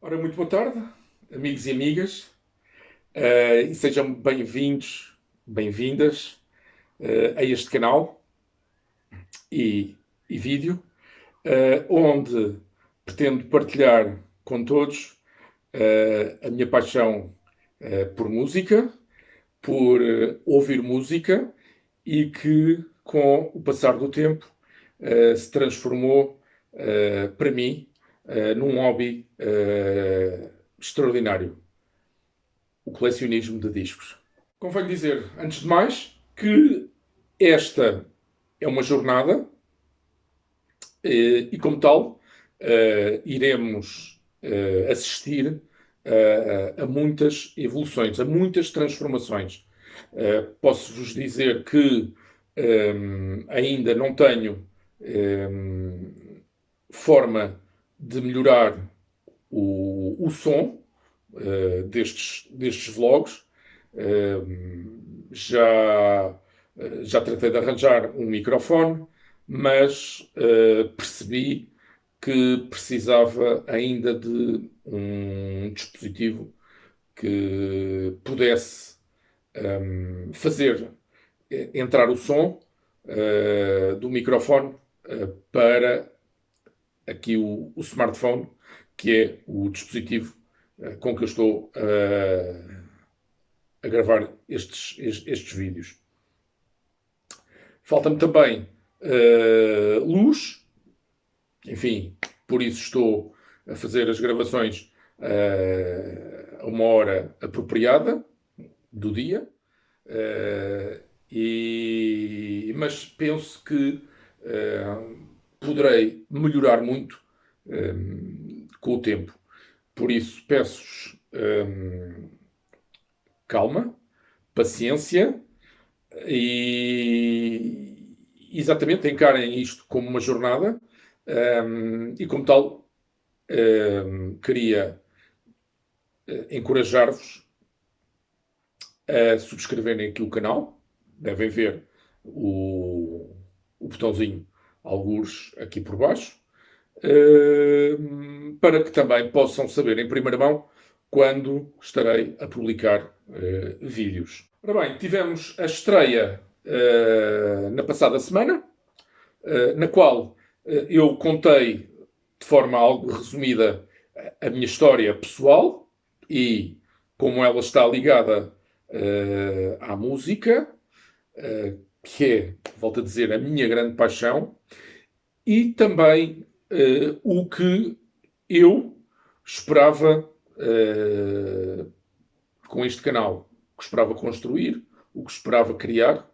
Ora, muito boa tarde, amigos e amigas, e sejam bem-vindos, bem-vindas, a este canal e vídeo, onde pretendo partilhar com todos a minha paixão por música, por ouvir música e que, com o passar do tempo, se transformou, para mim, num hobby extraordinário: o colecionismo de discos. Convém dizer, antes de mais, que esta é uma jornada e, como tal, iremos assistir a muitas evoluções, a muitas transformações. Posso-vos dizer que ainda não tenho forma de melhorar o som destes vlogs. Já, já tratei de arranjar um microfone, mas percebi que precisava ainda de um dispositivo que pudesse fazer entrar o som do microfone para aqui o smartphone, que é o dispositivo com que eu estou a gravar estes vídeos. Falta-me também luz, enfim, por isso estou a fazer as gravações a uma hora apropriada do dia, mas penso que poderei melhorar muito com o tempo. Por isso peço-vos calma, paciência e exatamente encarem isto como uma jornada e, como tal, queria encorajar-vos a subscreverem aqui o canal. Devem ver o botãozinho algures aqui por baixo, para que também possam saber em primeira mão quando estarei a publicar vídeos. Ora bem, tivemos a estreia na passada semana, na qual eu contei de forma algo resumida a minha história pessoal e como ela está ligada à música, que é, volto a dizer, a minha grande paixão, e também o que eu esperava com este canal, o que esperava construir, o que esperava criar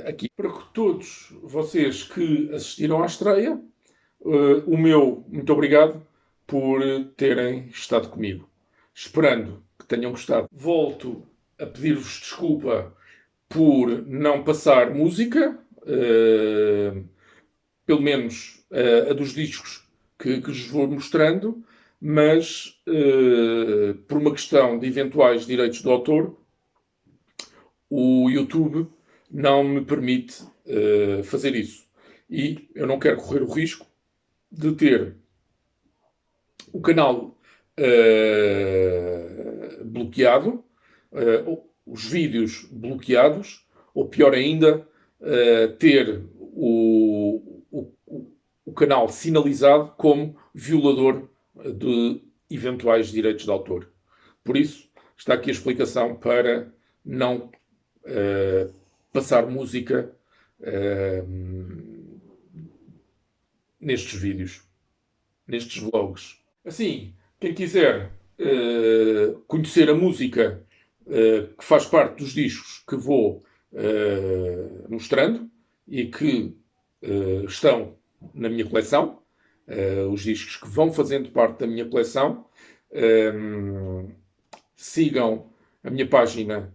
aqui. Para que todos vocês que assistiram à estreia, o meu muito obrigado por terem estado comigo. Esperando que tenham gostado. Volto a pedir-vos desculpa por não passar música, pelo menos a dos discos que vos vou mostrando, mas por uma questão de eventuais direitos de autor, o YouTube não me permite fazer isso. E eu não quero correr o risco de ter o canal bloqueado, os vídeos bloqueados, ou pior ainda, ter o canal sinalizado como violador de eventuais direitos de autor. Por isso, está aqui a explicação para não passar música nestes vídeos, nestes vlogs. Assim, quem quiser conhecer a música que faz parte dos discos que vou mostrando e que estão na minha coleção, os discos que vão fazendo parte da minha coleção, sigam a minha página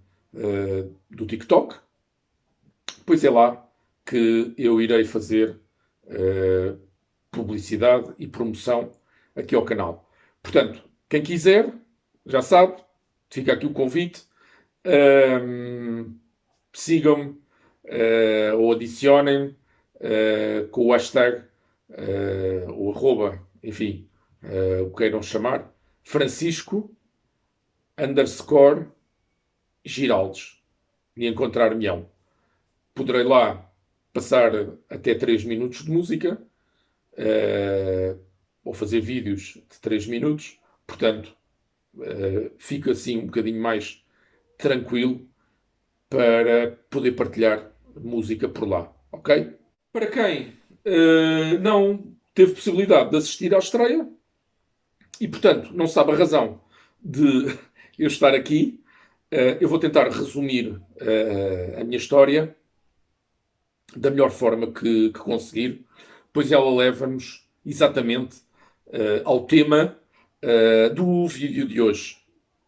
do TikTok, pois é lá que eu irei fazer publicidade e promoção aqui ao canal. Portanto, quem quiser, já sabe, fica aqui o convite. Sigam-me ou adicionem com o hashtag ou arroba, enfim, o queiram chamar, Francisco _ Giraldes. E encontrar-me-ão. Poderei lá passar até 3 minutos de música, ou fazer vídeos de 3 minutos. Portanto, fico assim um bocadinho mais tranquilo para poder partilhar música por lá, ok? Para quem não teve possibilidade de assistir à estreia e, portanto, não sabe a razão de eu estar aqui, eu vou tentar resumir a minha história da melhor forma que conseguir, pois ela leva-nos exatamente ao tema do vídeo de hoje,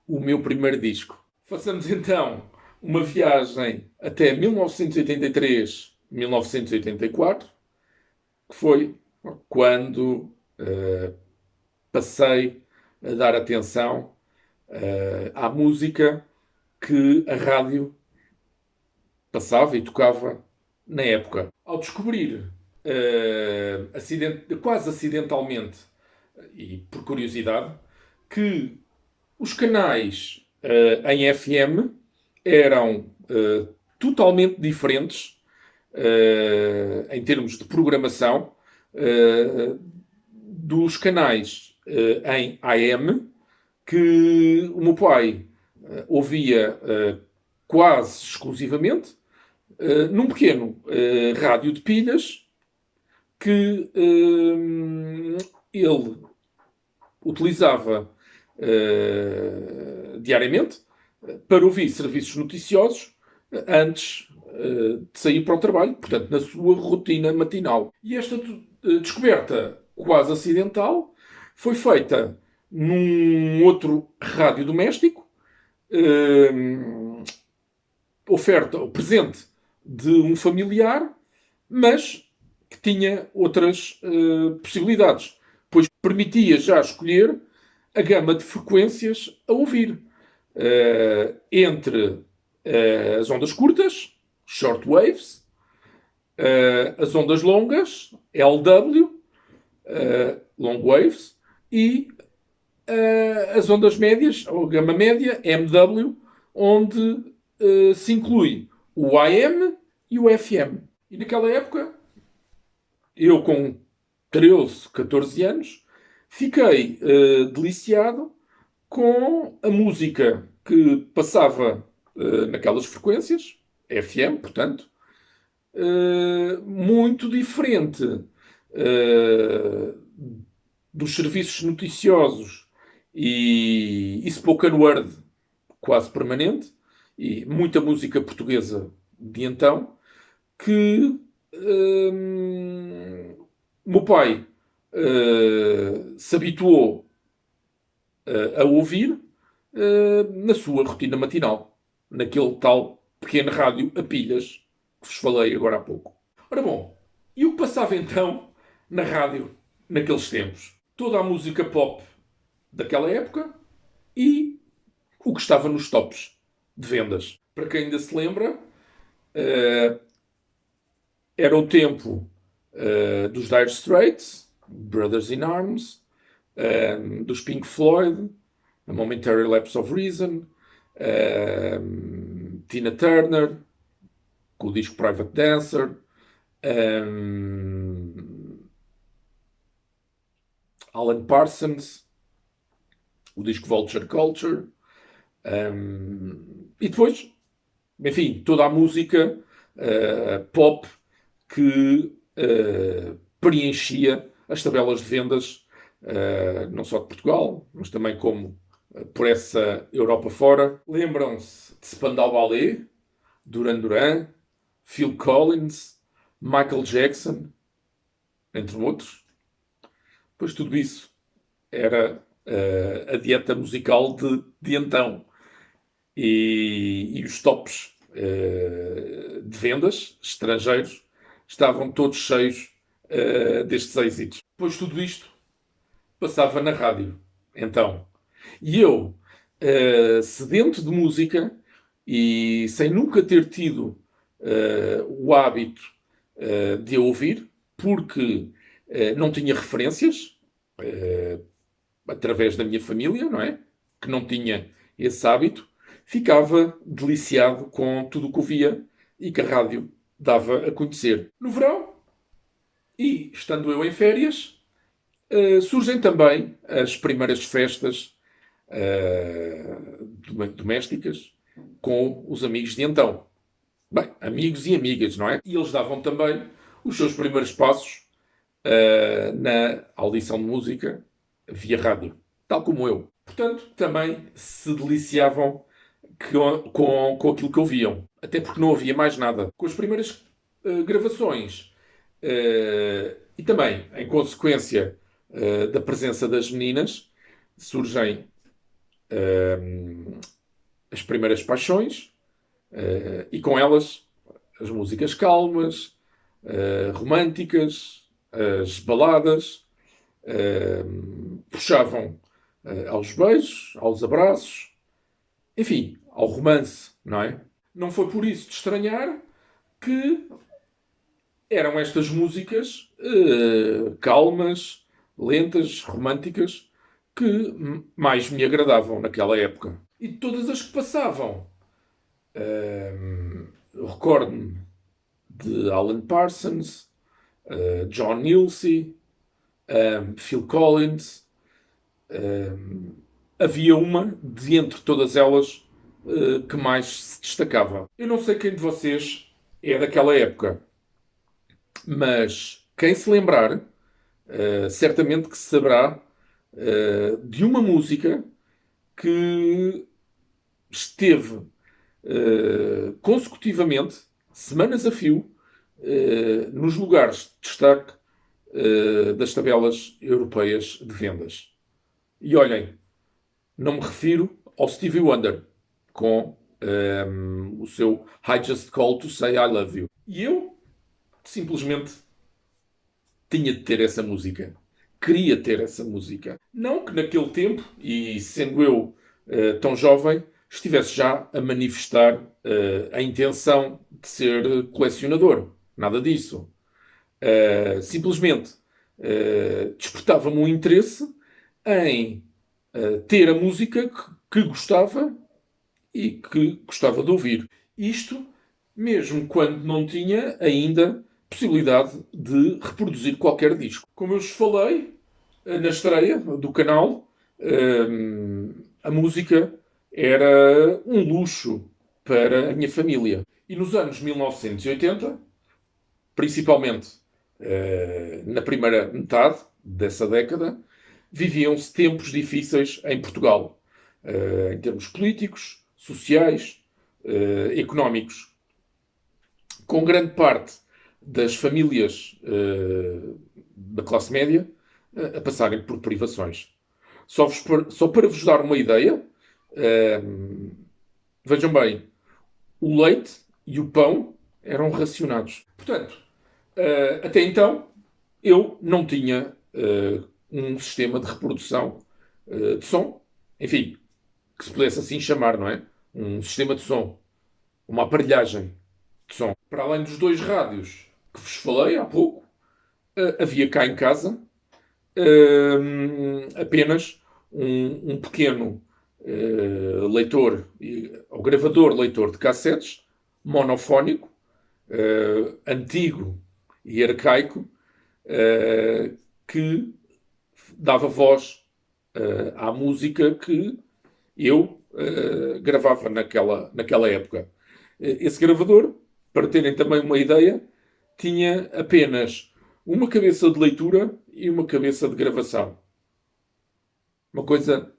o meu primeiro disco. Façamos então uma viagem até 1983, 1984, que foi quando passei a dar atenção à música que a rádio passava e tocava na época. Ao descobrir, quase acidentalmente e por curiosidade, que os canais em FM eram totalmente diferentes em termos de programação dos canais em AM que o meu pai ouvia quase exclusivamente num pequeno rádio de pilhas que ele utilizava diariamente para ouvir serviços noticiosos antes de sair para o trabalho, portanto, na sua rotina matinal. E esta descoberta quase acidental foi feita num outro rádio doméstico, oferta, o presente de um familiar, mas que tinha outras possibilidades, pois permitia já escolher a gama de frequências a ouvir. Entre as ondas curtas, short waves, as ondas longas, LW, long waves, e as ondas médias, ou gama média, MW, onde se inclui o AM e o FM. E naquela época, eu com 13, 14 anos, fiquei deliciado com a música que passava naquelas frequências, FM, portanto, muito diferente dos serviços noticiosos e spoken word quase permanente, e muita música portuguesa de então, que o meu pai se habituou a ouvir na sua rotina matinal, naquele tal pequeno rádio a pilhas que vos falei agora há pouco. Ora bom, e o que passava então na rádio naqueles tempos? Toda a música pop daquela época e o que estava nos tops de vendas. Para quem ainda se lembra, era o tempo dos Dire Straits, Brothers in Arms, dos Pink Floyd, A Momentary Lapse of Reason, Tina Turner, com o disco Private Dancer, Alan Parsons, o disco Vulture Culture, e depois, enfim, toda a música pop que preenchia as tabelas de vendas, não só de Portugal, mas também como por essa Europa fora. Lembram-se de Spandau Ballet, Duran Duran, Phil Collins, Michael Jackson, entre outros. Pois tudo isso era a dieta musical de então. E os tops de vendas estrangeiros estavam todos cheios destes êxitos. Pois tudo isto passava na rádio, então. E eu, sedento de música e sem nunca ter tido o hábito de a ouvir, porque não tinha referências, através da minha família, não é? Que não tinha esse hábito, ficava deliciado com tudo o que ouvia e que a rádio dava a conhecer. No verão, e estando eu em férias, surgem também as primeiras festas domésticas com os amigos de então. Bem, amigos e amigas, não é? E eles davam também os seus primeiros passos na audição de música via rádio, tal como eu. Portanto, também se deliciavam com aquilo que ouviam. Até porque não havia mais nada. Com as primeiras gravações e também, em consequência da presença das meninas, surgem as primeiras paixões e com elas as músicas calmas, românticas, as baladas, puxavam aos beijos, aos abraços, enfim, ao romance, não é? Não foi por isso de estranhar que eram estas músicas calmas, lentas, românticas, que mais me agradavam naquela época. E de todas as que passavam, recordo-me de Alan Parsons, John Nilsey, Phil Collins. Havia uma, de entre todas elas, que mais se destacava. Eu não sei quem de vocês é daquela época, mas quem se lembrar, certamente que saberá de uma música que esteve consecutivamente, semanas a fio, nos lugares de destaque das tabelas europeias de vendas. E olhem, não me refiro ao Stevie Wonder, com o seu I Just Called to Say I Love You. E eu, simplesmente, tinha de ter essa música. Queria ter essa música. Não que naquele tempo, e sendo eu tão jovem, estivesse já a manifestar a intenção de ser colecionador. Nada disso. Simplesmente despertava-me um interesse em ter a música que gostava e que gostava de ouvir. Isto mesmo quando não tinha ainda possibilidade de reproduzir qualquer disco. Como eu vos falei, na estreia do canal, a música era um luxo para a minha família. E nos anos 1980, principalmente na primeira metade dessa década, viviam-se tempos difíceis em Portugal, em termos políticos, sociais, económicos, com grande parte das famílias da classe média a passarem por privações. Só para vos dar uma ideia, vejam bem, o leite e o pão eram racionados. Portanto, até então, eu não tinha um sistema de reprodução de som, enfim, que se pudesse assim chamar, não é? Um sistema de som, uma aparelhagem de som. Para além dos 2 rádios que vos falei há pouco, havia cá em casa apenas um pequeno leitor, ou gravador leitor de cassetes, monofónico, antigo e arcaico, que dava voz à música que eu gravava naquela época. Esse gravador, para terem também uma ideia, tinha apenas uma cabeça de leitura e uma cabeça de gravação. Uma coisa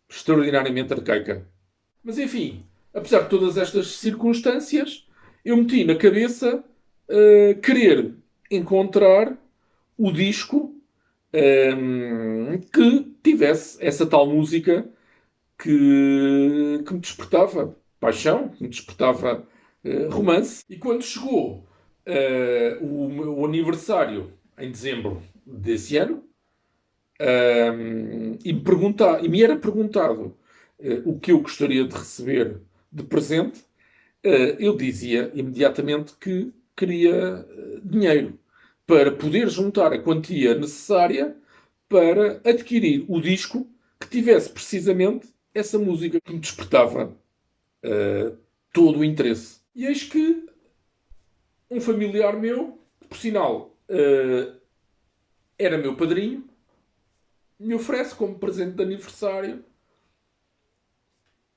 extraordinariamente arcaica. Mas enfim, apesar de todas estas circunstâncias, eu meti na cabeça querer encontrar o disco que tivesse essa tal música que me despertava paixão, que me despertava romance. E quando chegou o meu aniversário, em dezembro desse ano, e me era perguntado o que eu gostaria de receber de presente, eu dizia imediatamente que queria dinheiro para poder juntar a quantia necessária para adquirir o disco que tivesse precisamente essa música que me despertava todo o interesse. E eis que um familiar meu, por sinal, era meu padrinho, me oferece como presente de aniversário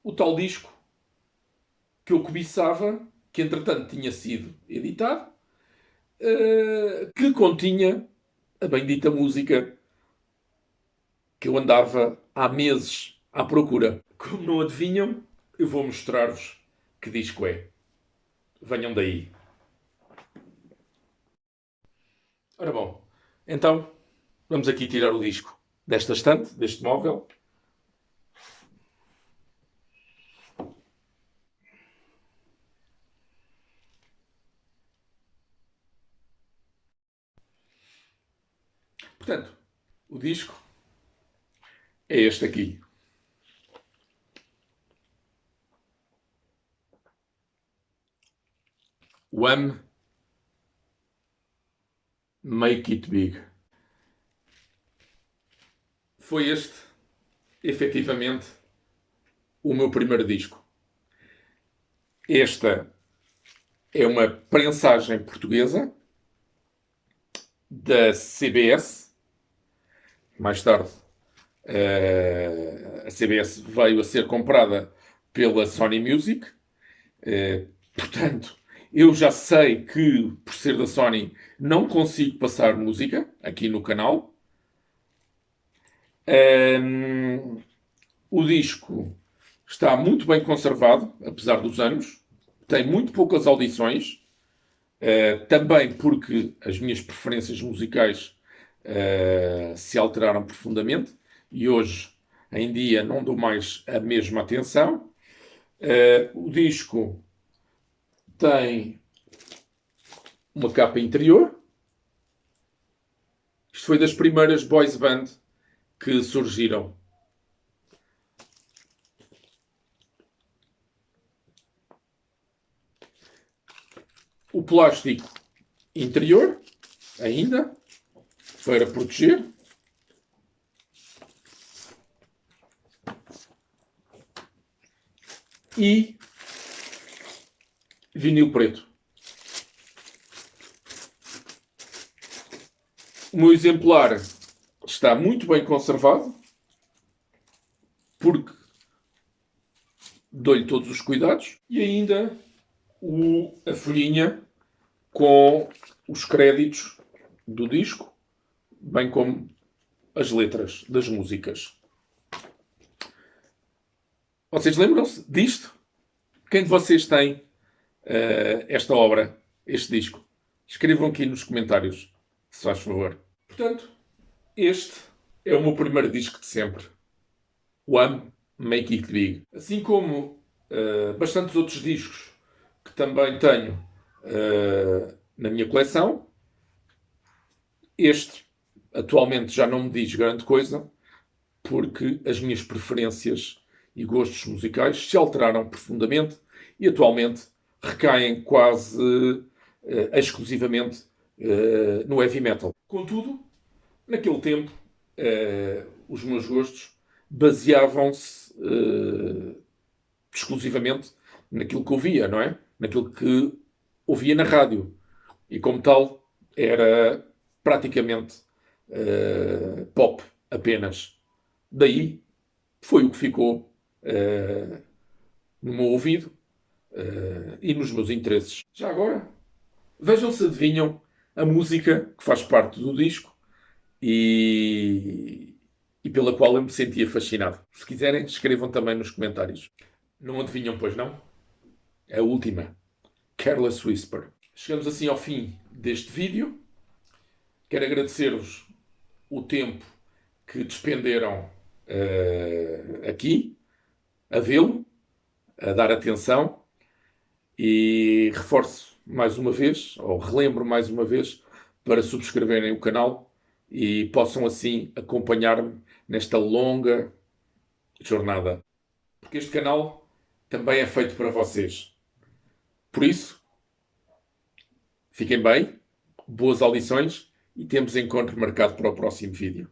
o tal disco que eu cobiçava, que entretanto tinha sido editado, que continha a bendita música que eu andava há meses à procura. Como não adivinham, eu vou mostrar-vos que disco é. Venham daí. Ora bom, então vamos aqui tirar o disco desta estante, deste móvel. Portanto, o disco é este aqui. One Make It Big. Foi este, efetivamente, o meu primeiro disco. Esta é uma prensagem portuguesa da CBS. Mais tarde, a CBS veio a ser comprada pela Sony Music. Portanto, eu já sei que, por ser da Sony, não consigo passar música aqui no canal. O disco está muito bem conservado, apesar dos anos. Tem muito poucas audições. Também porque as minhas preferências musicais se alteraram profundamente e hoje em dia não dou mais a mesma atenção. O disco tem uma capa interior. Isto foi das primeiras boys band que surgiram. O plástico interior, ainda, para proteger. E vinil preto. O meu exemplar está muito bem conservado, porque dou-lhe todos os cuidados. E ainda a folhinha com os créditos do disco, bem como as letras das músicas. Vocês lembram-se disto? Quem de vocês tem esta obra, este disco? Escrevam aqui nos comentários, se faz favor. Portanto, este é o meu primeiro disco de sempre. One Make It Big. Assim como bastantes outros discos que também tenho na minha coleção, este atualmente já não me diz grande coisa, porque as minhas preferências e gostos musicais se alteraram profundamente e atualmente recaem quase exclusivamente no heavy metal. Contudo, naquele tempo, os meus gostos baseavam-se exclusivamente naquilo que ouvia, não é? Naquilo que ouvia na rádio. E como tal, era praticamente pop apenas. Daí foi o que ficou no meu ouvido e nos meus interesses. Já agora, vejam se adivinham a música que faz parte do disco e pela qual eu me sentia fascinado. Se quiserem, escrevam também nos comentários. Não adivinham, pois não? A última. Careless Whisper. Chegamos assim ao fim deste vídeo. Quero agradecer-vos o tempo que despenderam aqui, a vê-lo, a dar atenção, e reforço mais uma vez, ou relembro mais uma vez, para subscreverem o canal e possam assim acompanhar-me nesta longa jornada. Porque este canal também é feito para vocês. Por isso, fiquem bem, boas audições e temos encontro marcado para o próximo vídeo.